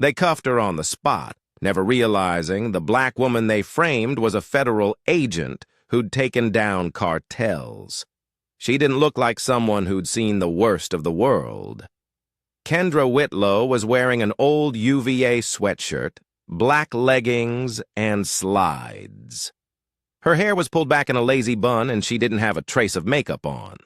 They cuffed her on the spot, never realizing the black woman they framed was a federal agent who'd taken down cartels. She didn't look like someone who'd seen the worst of the world. Kendra Whitlow was wearing an old UVA sweatshirt, black leggings, and slides. Her hair was pulled back in a lazy bun, and she didn't have a trace of makeup on.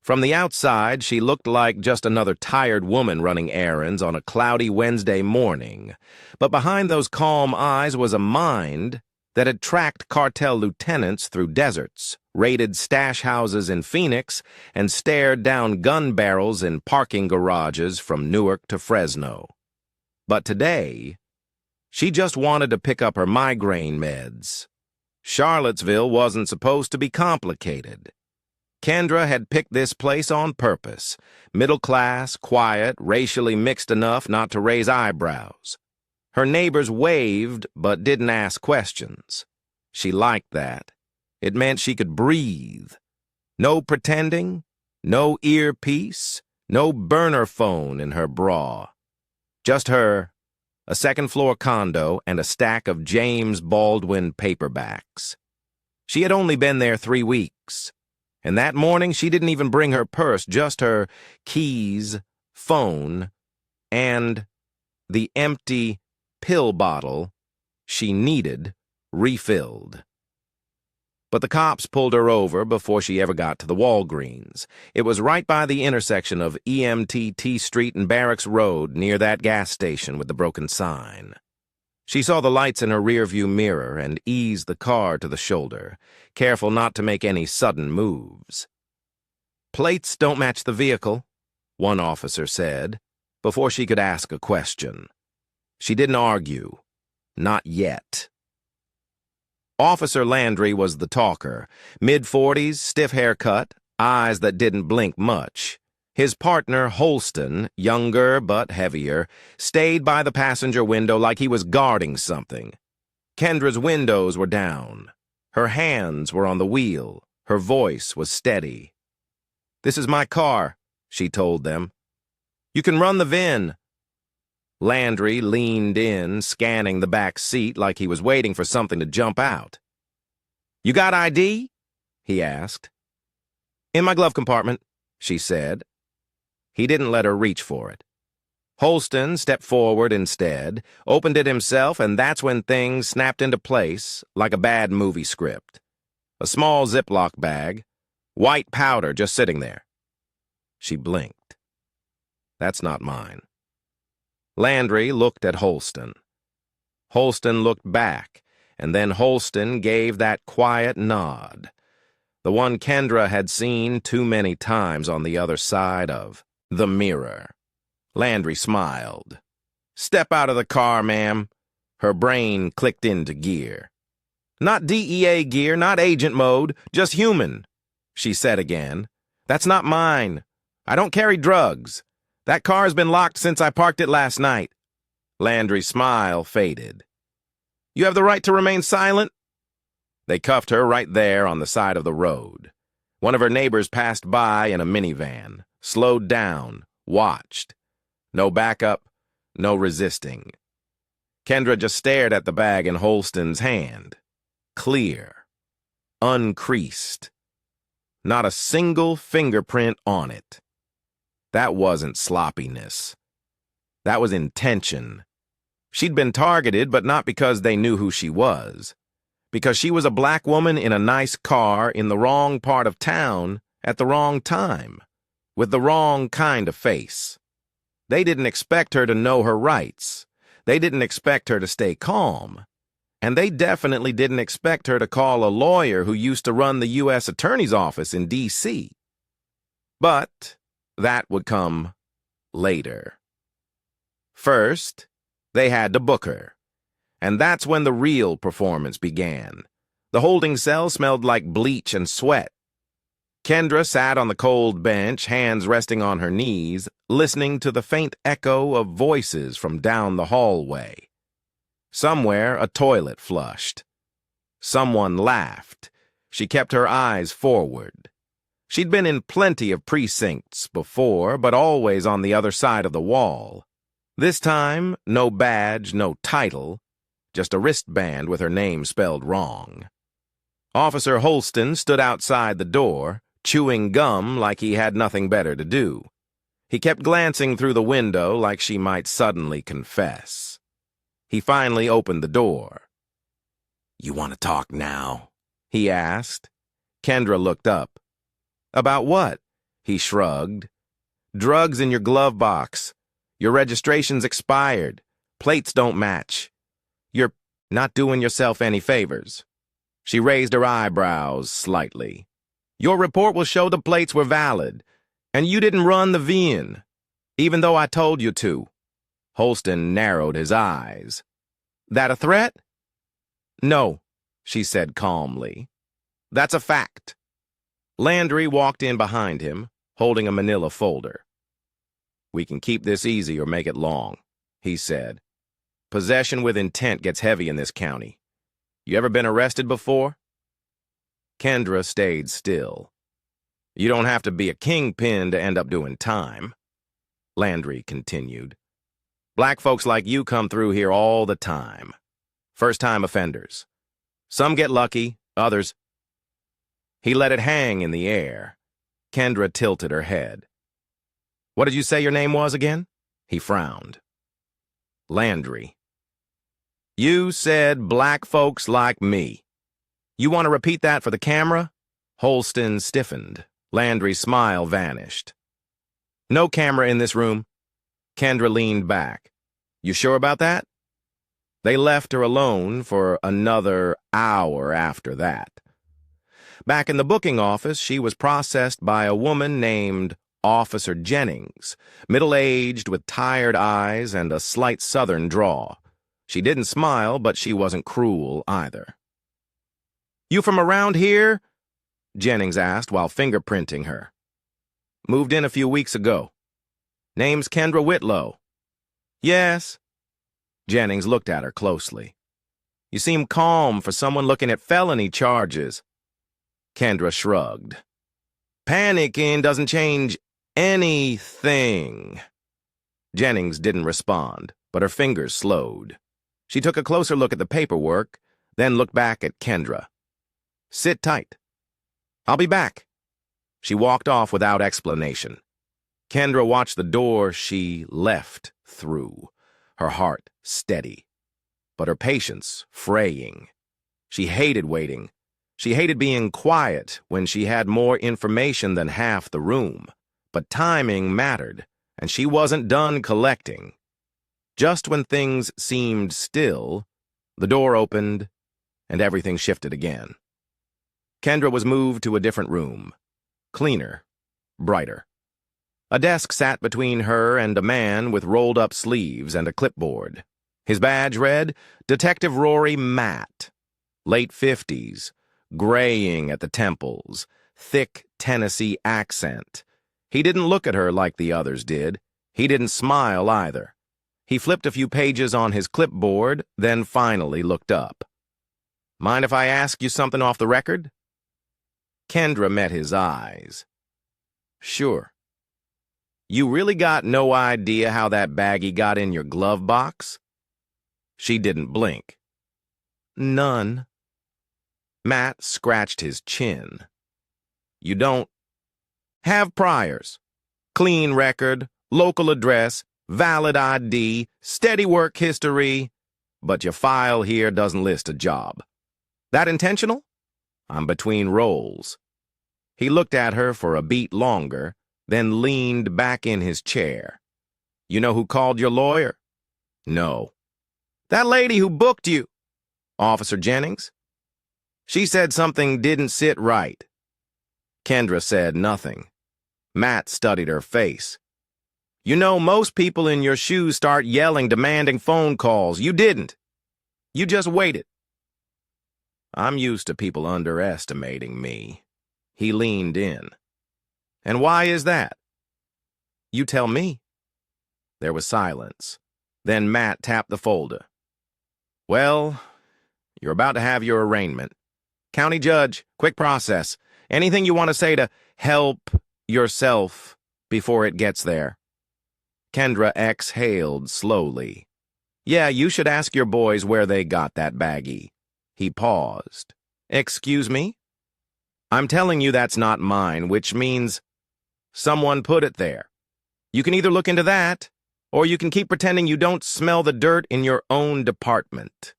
From the outside, she looked like just another tired woman running errands on a cloudy Wednesday morning. But behind those calm eyes was a mind that had tracked cartel lieutenants through deserts, raided stash houses in Phoenix, and stared down gun barrels in parking garages from Newark to Fresno. But today, she just wanted to pick up her migraine meds. Charlottesville wasn't supposed to be complicated. Kendra had picked this place on purpose. Middle class, quiet, racially mixed enough not to raise eyebrows. Her neighbors waved but didn't ask questions. She liked that. It meant she could breathe. No pretending, no earpiece, no burner phone in her bra. Just her, a second-floor condo, and a stack of James Baldwin paperbacks. She had only been there 3 weeks. And that morning, she didn't even bring her purse, just her keys, phone, and the empty pill bottle she needed refilled. But the cops pulled her over before she ever got to the Walgreens. It was right by the intersection of EMTT Street and Barracks Road, near that gas station with the broken sign. She saw the lights in her rearview mirror and eased the car to the shoulder, careful not to make any sudden moves. "Plates don't match the vehicle," one officer said, before she could ask a question. She didn't argue. Not yet. Officer Landry was the talker, mid-40s, stiff haircut, eyes that didn't blink much. His partner, Holston, younger but heavier, stayed by the passenger window like he was guarding something. Kendra's windows were down. Her hands were on the wheel. Her voice was steady. "This is my car," she told them. "You can run the VIN." Landry leaned in, scanning the back seat like he was waiting for something to jump out. "You got ID?" he asked. "In my glove compartment," she said. He didn't let her reach for it. Holston stepped forward instead, opened it himself, and that's when things snapped into place like a bad movie script. A small Ziploc bag, white powder just sitting there. She blinked. "That's not mine." Landry looked at Holston. Holston looked back, and then Holston gave that quiet nod, the one Kendra had seen too many times on the other side of the mirror. Landry smiled. "Step out of the car, ma'am." Her brain clicked into gear. "Not DEA gear, not agent mode, just human," she said again. "That's not mine. I don't carry drugs. That car's been locked since I parked it last night." Landry's smile faded. "You have the right to remain silent?" They cuffed her right there on the side of the road. One of her neighbors passed by in a minivan, slowed down, watched. No backup, no resisting. Kendra just stared at the bag in Holston's hand. Clear. Uncreased. Not a single fingerprint on it. That wasn't sloppiness. That was intention. She'd been targeted, but not because they knew who she was. Because she was a black woman in a nice car in the wrong part of town at the wrong time, with the wrong kind of face. They didn't expect her to know her rights. They didn't expect her to stay calm. And they definitely didn't expect her to call a lawyer who used to run the U.S. Attorney's Office in D.C. But that would come later. First, they had to book her. And that's when the real performance began. The holding cell smelled like bleach and sweat. Kendra sat on the cold bench, hands resting on her knees, listening to the faint echo of voices from down the hallway. Somewhere, a toilet flushed. Someone laughed. She kept her eyes forward. She'd been in plenty of precincts before, but always on the other side of the wall. This time, no badge, no title, just a wristband with her name spelled wrong. Officer Holston stood outside the door, chewing gum like he had nothing better to do. He kept glancing through the window like she might suddenly confess. He finally opened the door. "You want to talk now?" he asked. Kendra looked up. "About what?" He shrugged. "Drugs in your glove box. Your registration's expired. Plates don't match. You're not doing yourself any favors." She raised her eyebrows slightly. "Your report will show the plates were valid, and you didn't run the VIN, even though I told you to." Holston narrowed his eyes. "That a threat?" "No," she said calmly. "That's a fact." Landry walked in behind him, holding a manila folder. "We can keep this easy or make it long," he said. "Possession with intent gets heavy in this county. You ever been arrested before?" Kendra stayed still. "You don't have to be a kingpin to end up doing time," Landry continued. "Black folks like you come through here all the time. First-time offenders. Some get lucky, others—" He let it hang in the air. Kendra tilted her head. "What did you say your name was again?" He frowned. "Landry." "You said black folks like me. You want to repeat that for the camera?" Holston stiffened. Landry's smile vanished. "No camera in this room." Kendra leaned back. "You sure about that?" They left her alone for another hour after that. Back in the booking office, she was processed by a woman named Officer Jennings, middle-aged with tired eyes and a slight southern drawl. She didn't smile, but she wasn't cruel either. "You from around here?" Jennings asked while fingerprinting her. "Moved in a few weeks ago." "Name's Kendra Whitlow." "Yes." Jennings looked at her closely. "You seem calm for someone looking at felony charges." Kendra shrugged. "Panicking doesn't change anything." Jennings didn't respond, but her fingers slowed. She took a closer look at the paperwork, then looked back at Kendra. "Sit tight. I'll be back." She walked off without explanation. Kendra watched the door she left through, her heart steady, but her patience fraying. She hated waiting. She hated being quiet when she had more information than half the room. But timing mattered, and she wasn't done collecting. Just when things seemed still, the door opened, and everything shifted again. Kendra was moved to a different room. Cleaner, brighter. A desk sat between her and a man with rolled-up sleeves and a clipboard. His badge read, Detective Rory Matt. Late 50s, graying at the temples, thick Tennessee accent. He didn't look at her like the others did. He didn't smile either. He flipped a few pages on his clipboard, then finally looked up. "Mind if I ask you something off the record?" Kendra met his eyes. "Sure." "You really got no idea how that baggie got in your glove box?" She didn't blink. "None." Matt scratched his chin. "You don't have priors, clean record, local address, valid ID, steady work history, but your file here doesn't list a job. That intentional?" "I'm between roles." He looked at her for a beat longer, then leaned back in his chair. "You know who called your lawyer?" "No." "That lady who booked you." "Officer Jennings?" "She said something didn't sit right." Kendra said nothing. Matt studied her face. "You know, most people in your shoes start yelling, demanding phone calls. You didn't. You just waited." "I'm used to people underestimating me." He leaned in. "And why is that?" "You tell me." There was silence. Then Matt tapped the folder. "Well, you're about to have your arraignment. County judge, quick process. Anything you want to say to help yourself before it gets there?" Kendra exhaled slowly. Yeah, you should ask your boys where they got that baggie. He paused. Excuse me? I'm telling you that's not mine, which means someone put it there. You can either look into that, or you can keep pretending you don't smell the dirt in your own department.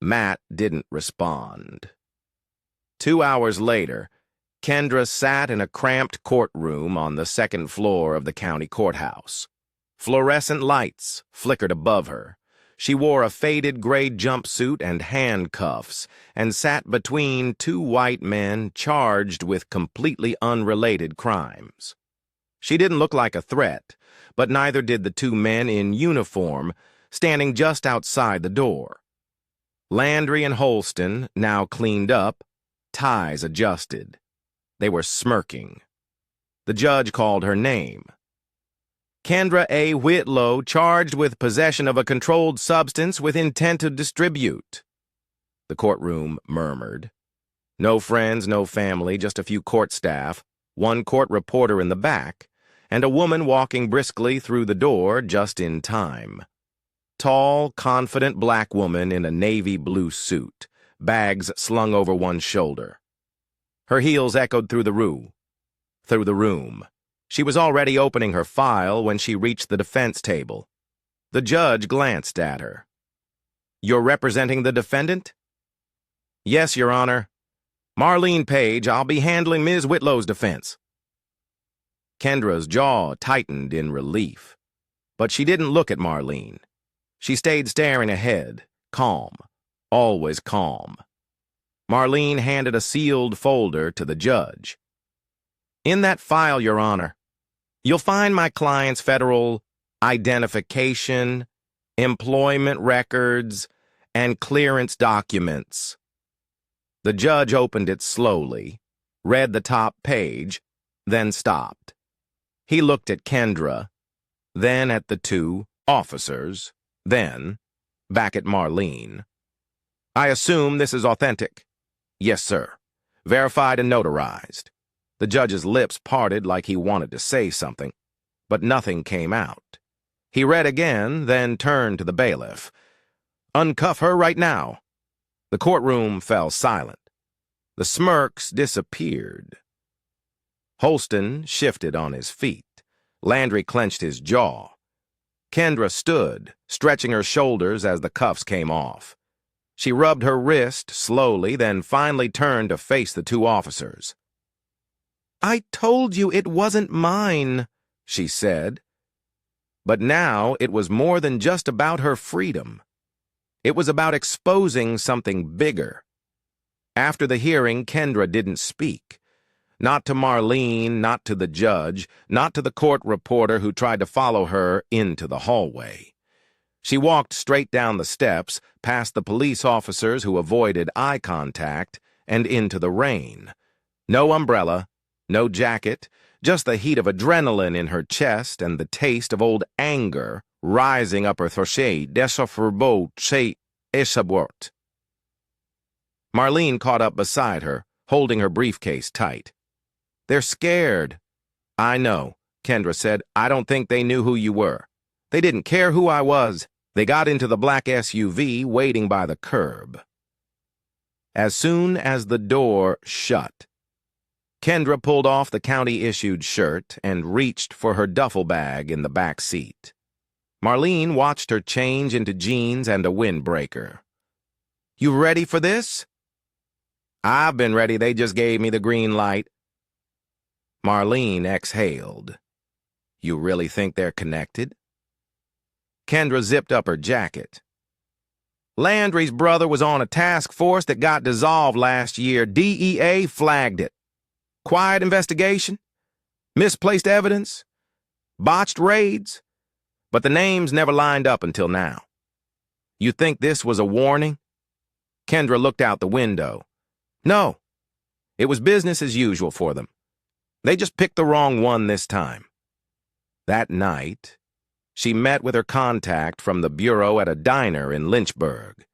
Matt didn't respond. 2 hours later, Kendra sat in a cramped courtroom on the second floor of the county courthouse. Fluorescent lights flickered above her. She wore a faded gray jumpsuit and handcuffs and sat between two white men charged with completely unrelated crimes. She didn't look like a threat, but neither did the two men in uniform standing just outside the door. Landry and Holston, now cleaned up, ties adjusted. They were smirking. The judge called her name. Kendra A. Whitlow, charged with possession of a controlled substance with intent to distribute. The courtroom murmured. No friends, no family, just a few court staff, one court reporter in the back, and a woman walking briskly through the door just in time. Tall, confident black woman in a navy blue suit, bags slung over one shoulder. Her heels echoed through the room. She was already opening her file when she reached the defense table. The judge glanced at her. You're representing the defendant? Yes, Your Honor. Marlene Page, I'll be handling Ms. Whitlow's defense. Kendra's jaw tightened in relief, but she didn't look at Marlene. She stayed staring ahead, calm, always calm. Marlene handed a sealed folder to the judge. In that file, Your Honor, you'll find my client's federal identification, employment records, and clearance documents. The judge opened it slowly, read the top page, then stopped. He looked at Kendra, then at the two officers, then back at Marlene. I assume this is authentic? Yes, sir. Verified and notarized. The judge's lips parted like he wanted to say something, but nothing came out. He read again, then turned to the bailiff. Uncuff her right now. The courtroom fell silent. The smirks disappeared. Holston shifted on his feet. Landry clenched his jaw. Kendra stood, stretching her shoulders as the cuffs came off. She rubbed her wrist slowly, then finally turned to face the two officers. I told you it wasn't mine, she said. But now it was more than just about her freedom. It was about exposing something bigger. After the hearing, Kendra didn't speak. Not to Marlene, not to the judge, not to the court reporter who tried to follow her into the hallway. She walked straight down the steps, past the police officers who avoided eye contact, and into the rain. No umbrella, no jacket, just the heat of adrenaline in her chest and the taste of old anger rising up her throat. Marlene caught up beside her, holding her briefcase tight. They're scared. I know, Kendra said. I don't think they knew who you were. They didn't care who I was. They got into the black SUV waiting by the curb. As soon as the door shut, Kendra pulled off the county-issued shirt and reached for her duffel bag in the back seat. Marlene watched her change into jeans and a windbreaker. You ready for this? I've been ready. They just gave me the green light. Marlene exhaled. You really think they're connected? Kendra zipped up her jacket. Landry's brother was on a task force that got dissolved last year. DEA flagged it. Quiet investigation? Misplaced evidence? Botched raids? But the names never lined up until now. You think this was a warning? Kendra looked out the window. No. It was business as usual for them. They just picked the wrong one this time. That night, she met with her contact from the bureau at a diner in Lynchburg.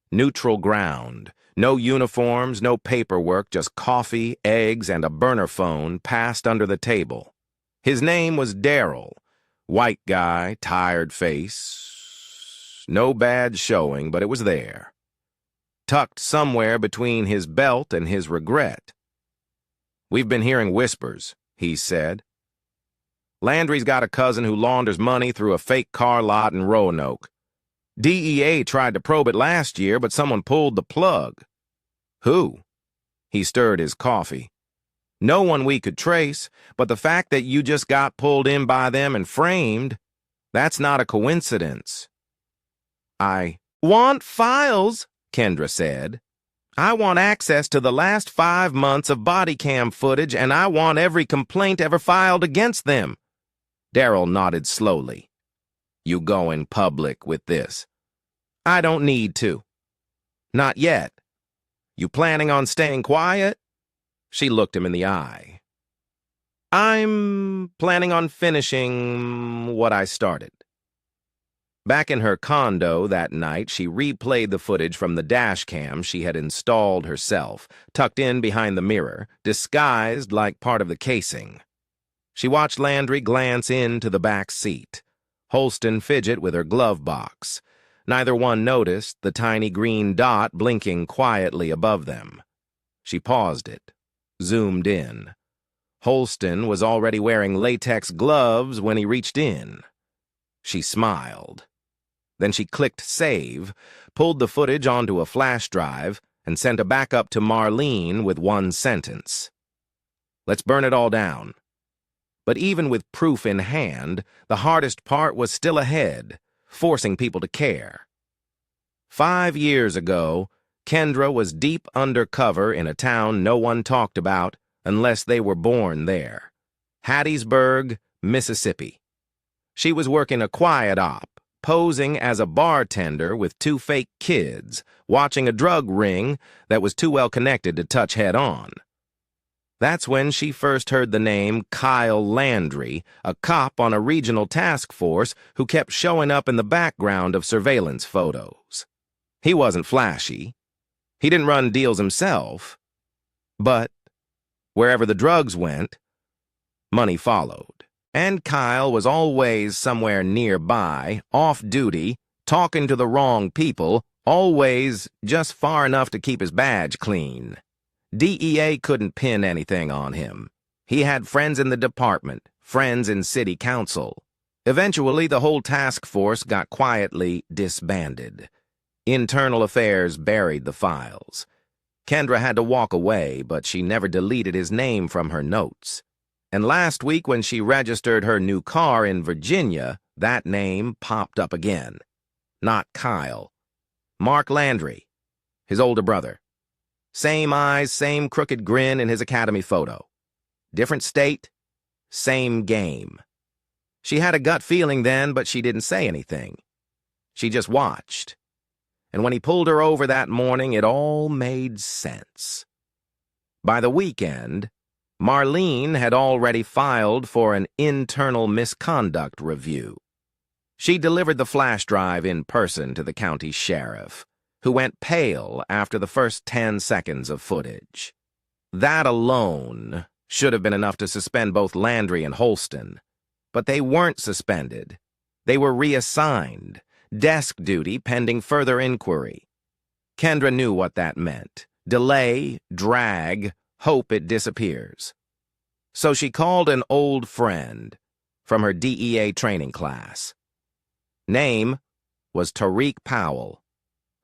Neutral ground, no uniforms, no paperwork, just coffee, eggs, and a burner phone passed under the table. His name was Darryl, White guy, tired face. No bad showing, but it was there. Tucked somewhere between his belt and his regret. "We've been hearing whispers," he said. "Landry's got a cousin who launders money through a fake car lot in Roanoke. DEA tried to probe it last year, but someone pulled the plug." "Who?" He stirred his coffee. "No one we could trace, but the fact that you just got pulled in by them and framed, that's not a coincidence." "I want files," Kendra said. "I want access to the last 5 months of body cam footage, and I want every complaint ever filed against them." Darrell nodded slowly. "You going public with this?" "I don't need to." "Not yet." "You planning on staying quiet?" She looked him in the eye. "I'm planning on finishing what I started." Back in her condo that night, she replayed the footage from the dash cam she had installed herself, tucked in behind the mirror, disguised like part of the casing. She watched Landry glance into the back seat, Holston fidget with her glove box. Neither one noticed the tiny green dot blinking quietly above them. She paused it, zoomed in. Holston was already wearing latex gloves when he reached in. She smiled. Then she clicked save, pulled the footage onto a flash drive, and sent a backup to Marlene with one sentence. "Let's burn it all down." But even with proof in hand, the hardest part was still ahead, forcing people to care. 5 years ago, Kendra was deep undercover in a town no one talked about unless they were born there. Hattiesburg, Mississippi. She was working a quiet op, posing as a bartender with 2 fake kids, watching a drug ring that was too well connected to touch head-on. That's when she first heard the name Kyle Landry, a cop on a regional task force who kept showing up in the background of surveillance photos. He wasn't flashy. He didn't run deals himself. But wherever the drugs went, money followed. And Kyle was always somewhere nearby, off-duty, talking to the wrong people, always just far enough to keep his badge clean. DEA couldn't pin anything on him. He had friends in the department, friends in city council. Eventually, the whole task force got quietly disbanded. Internal affairs buried the files. Kendra had to walk away, but she never deleted his name from her notes. And last week, when she registered her new car in Virginia, that name popped up again. Not Kyle. Mark Landry, his older brother. Same eyes, same crooked grin in his academy photo. Different state, same game. She had a gut feeling then, but she didn't say anything. She just watched. And when he pulled her over that morning, it all made sense. By the weekend, Marlene had already filed for an internal misconduct review. She delivered the flash drive in person to the county sheriff, who went pale after the first 10 seconds of footage. That alone should have been enough to suspend both Landry and Holston. But they weren't suspended. They were reassigned, desk duty pending further inquiry. Kendra knew what that meant. Delay, drag, hope it disappears. So she called an old friend from her DEA training class. Name was Tariq Powell,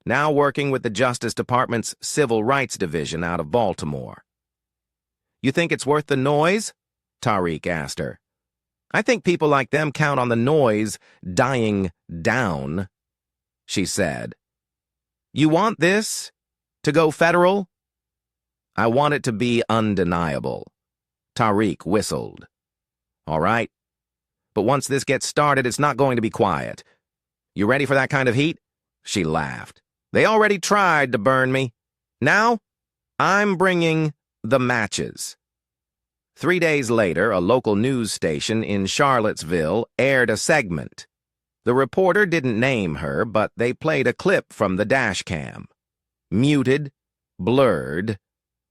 now working with the Justice Department's Civil Rights Division out of Baltimore. "You think it's worth the noise?" Tariq asked her. "I think people like them count on the noise dying down," she said. "You want this to go federal?" "I want it to be undeniable." Tariq whistled. "All right. But once this gets started, it's not going to be quiet. You ready for that kind of heat?" She laughed. "They already tried to burn me. Now, I'm bringing the matches." 3 days later, a local news station in Charlottesville aired a segment. The reporter didn't name her, but they played a clip from the dash cam. Muted, blurred,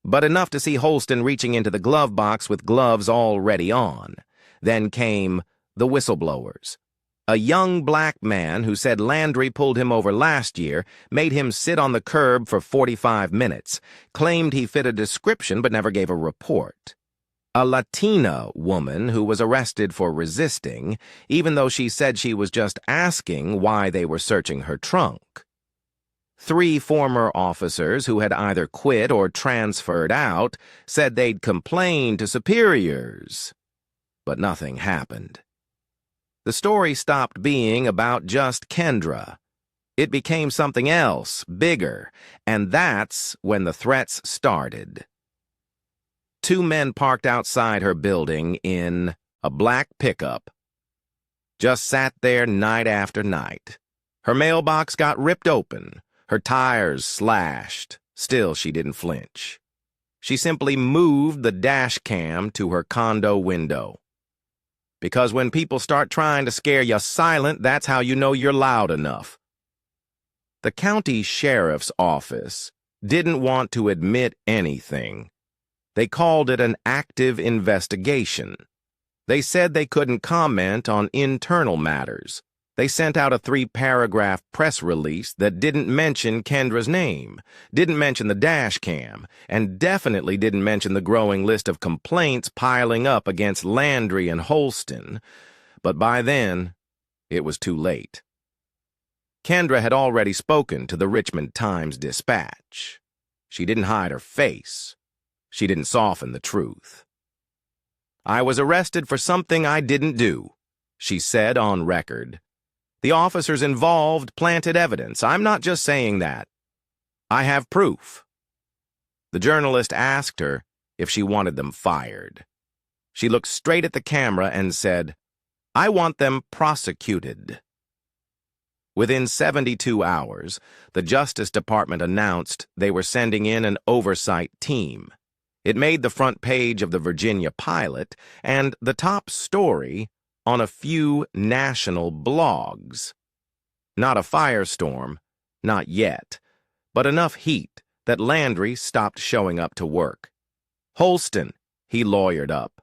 but enough to see Holston reaching into the glove box with gloves already on. Then came the whistleblowers. A young black man who said Landry pulled him over last year, made him sit on the curb for 45 minutes, claimed he fit a description but never gave a report. A Latina woman who was arrested for resisting, even though she said she was just asking why they were searching her trunk. 3 former officers who had either quit or transferred out said they'd complained to superiors, but nothing happened. The story stopped being about just Kendra. It became something else, bigger, and that's when the threats started. 2 men parked outside her building in a black pickup. Just sat there night after night. Her mailbox got ripped open, her tires slashed. Still, she didn't flinch. She simply moved the dash cam to her condo window. Because when people start trying to scare you silent, that's how you know you're loud enough. The county sheriff's office didn't want to admit anything. They called it an active investigation. They said they couldn't comment on internal matters. They sent out a 3-paragraph press release that didn't mention Kendra's name, didn't mention the dash cam, and definitely didn't mention the growing list of complaints piling up against Landry and Holston. But by then, it was too late. Kendra had already spoken to the Richmond Times-Dispatch. She didn't hide her face. She didn't soften the truth. "I was arrested for something I didn't do," she said on record. "The officers involved planted evidence. I'm not just saying that. I have proof." The journalist asked her if she wanted them fired. She looked straight at the camera and said, "I want them prosecuted." Within 72 hours, the Justice Department announced they were sending in an oversight team. It made the front page of the Virginia Pilot and the top story on a few national blogs. Not a firestorm, not yet, but enough heat that Landry stopped showing up to work. Holston, he lawyered up.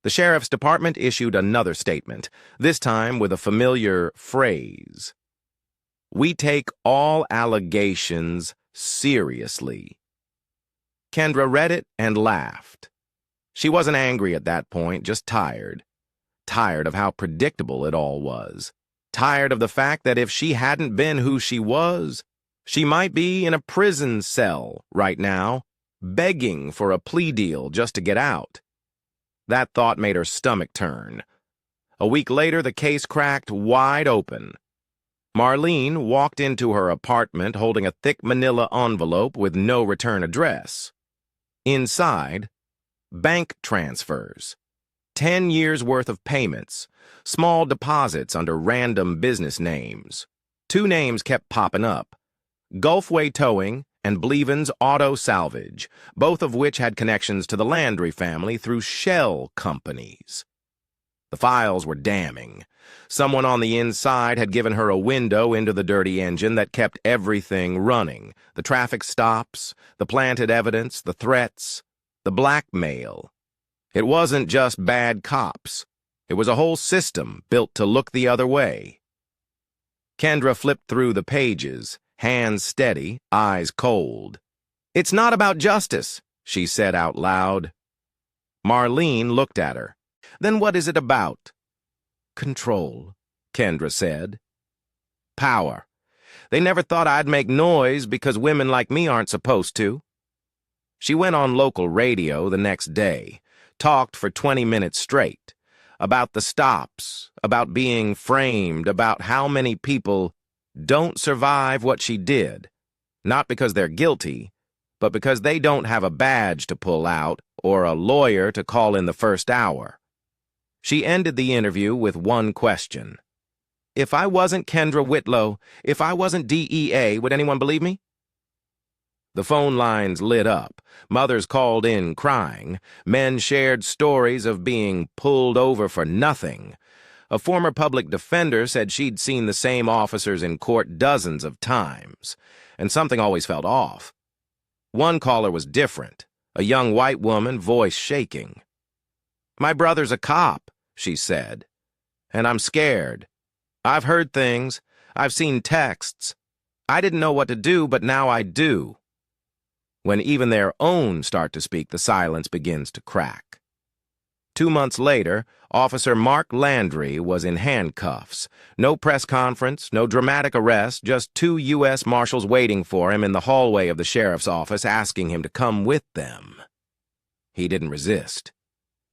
The sheriff's department issued another statement, this time with a familiar phrase. "We take all allegations seriously." Kendra read it and laughed. She wasn't angry at that point, just tired. Tired of how predictable it all was. Tired of the fact that if she hadn't been who she was, she might be in a prison cell right now, begging for a plea deal just to get out. That thought made her stomach turn. A week later, the case cracked wide open. Marlene walked into her apartment holding a thick manila envelope with no return address. Inside, bank transfers, 10 years' worth of payments, small deposits under random business names. 2 names kept popping up, Gulfway Towing and Bleeven's Auto Salvage, both of which had connections to the Landry family through shell companies. The files were damning. Someone on the inside had given her a window into the dirty engine that kept everything running. The traffic stops, the planted evidence, the threats, the blackmail. It wasn't just bad cops. It was a whole system built to look the other way. Kendra flipped through the pages, hands steady, eyes cold. "It's not about justice," she said out loud. Marlene looked at her. "Then what is it about?" "Control," Kendra said. "Power. They never thought I'd make noise because women like me aren't supposed to." She went on local radio the next day, talked for 20 minutes straight, about the stops, about being framed, about how many people don't survive what she did, not because they're guilty, but because they don't have a badge to pull out or a lawyer to call in the first hour. She ended the interview with one question. "If I wasn't Kendra Whitlow, if I wasn't DEA, would anyone believe me?" The phone lines lit up. Mothers called in crying. Men shared stories of being pulled over for nothing. A former public defender said she'd seen the same officers in court dozens of times, and something always felt off. One caller was different, a young white woman, voice shaking. "My brother's a cop," she said. And I'm scared. I've heard things. I've seen texts. I didn't know what to do, but now I do. When even their own start to speak, the silence begins to crack. 2 months later, Officer Mark Landry was in handcuffs. No press conference, no dramatic arrest, just 2 U.S. Marshals waiting for him in the hallway of the sheriff's office, asking him to come with them. He didn't resist.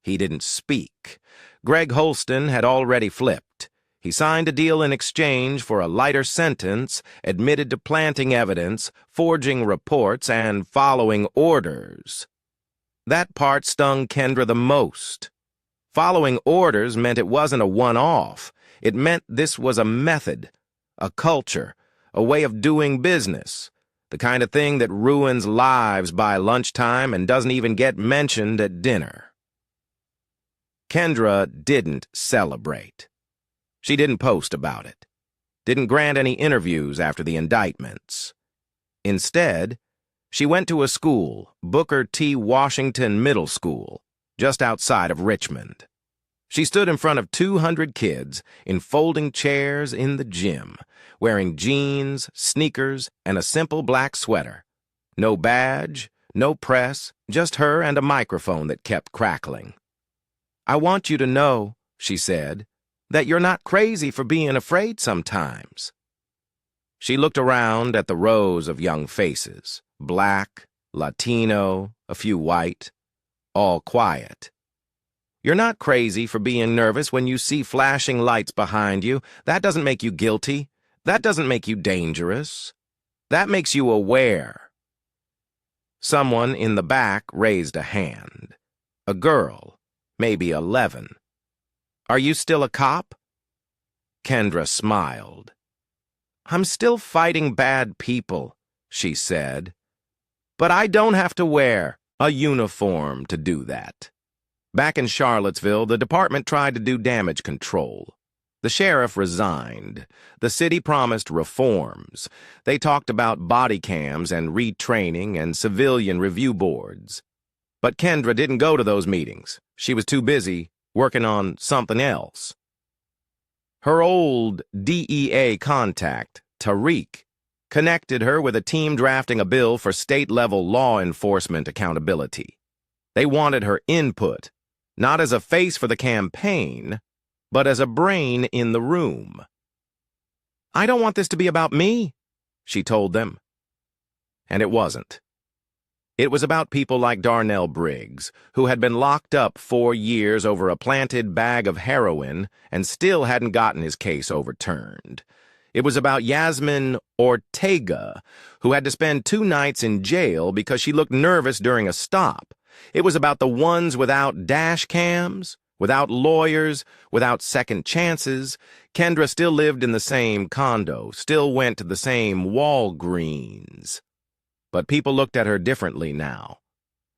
He didn't speak. Greg Holston had already flipped. He signed a deal in exchange for a lighter sentence, admitted to planting evidence, forging reports, and following orders. That part stung Kendra the most. Following orders meant it wasn't a one-off. It meant this was a method, a culture, a way of doing business, the kind of thing that ruins lives by lunchtime and doesn't even get mentioned at dinner. Kendra didn't celebrate. She didn't post about it, didn't grant any interviews after the indictments. Instead, she went to a school, Booker T. Washington Middle School, just outside of Richmond. She stood in front of 200 kids in folding chairs in the gym, wearing jeans, sneakers, and a simple black sweater. No badge, no press, just her and a microphone that kept crackling. "I want you to know," she said, "that you're not crazy for being afraid sometimes." She looked around at the rows of young faces, black, Latino, a few white, all quiet. "You're not crazy for being nervous when you see flashing lights behind you. That doesn't make you guilty. That doesn't make you dangerous. That makes you aware." Someone in the back raised a hand. A girl, maybe 11. "Are you still a cop?" Kendra smiled. "I'm still fighting bad people," she said. "But I don't have to wear a uniform to do that." Back in Charlottesville, the department tried to do damage control. The sheriff resigned. The city promised reforms. They talked about body cams and retraining and civilian review boards. But Kendra didn't go to those meetings. She was too busy working on something else. Her old DEA contact, Tariq, connected her with a team drafting a bill for state-level law enforcement accountability. They wanted her input, not as a face for the campaign, but as a brain in the room. "I don't want this to be about me," she told them. And it wasn't. It was about people like Darnell Briggs, who had been locked up 4 years over a planted bag of heroin and still hadn't gotten his case overturned. It was about Yasmin Ortega, who had to spend 2 nights in jail because she looked nervous during a stop. It was about the ones without dash cams, without lawyers, without second chances. Kendra still lived in the same condo, still went to the same Walgreens. But people looked at her differently now.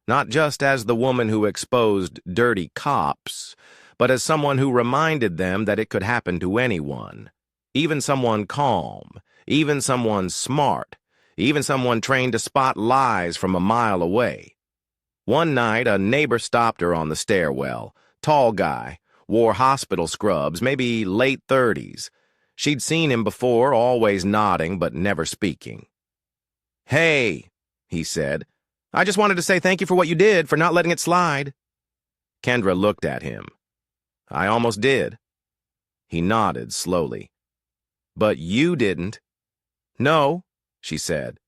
Not just as the woman who exposed dirty cops, but as someone who reminded them that it could happen to anyone. Even someone calm, even someone smart, even someone trained to spot lies from a mile away. One night, a neighbor stopped her on the stairwell. Tall guy, wore hospital scrubs, maybe late 30s. She'd seen him before, always nodding but never speaking. "Hey," he said, "I just wanted to say thank you for what you did, for not letting it slide." Kendra looked at him. "I almost did." He nodded slowly. "But you didn't." "No," she said.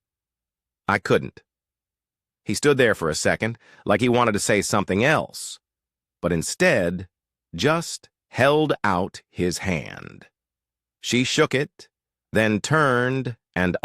"I couldn't." He stood there for a second, like he wanted to say something else, but instead just held out his hand. She shook it, then turned and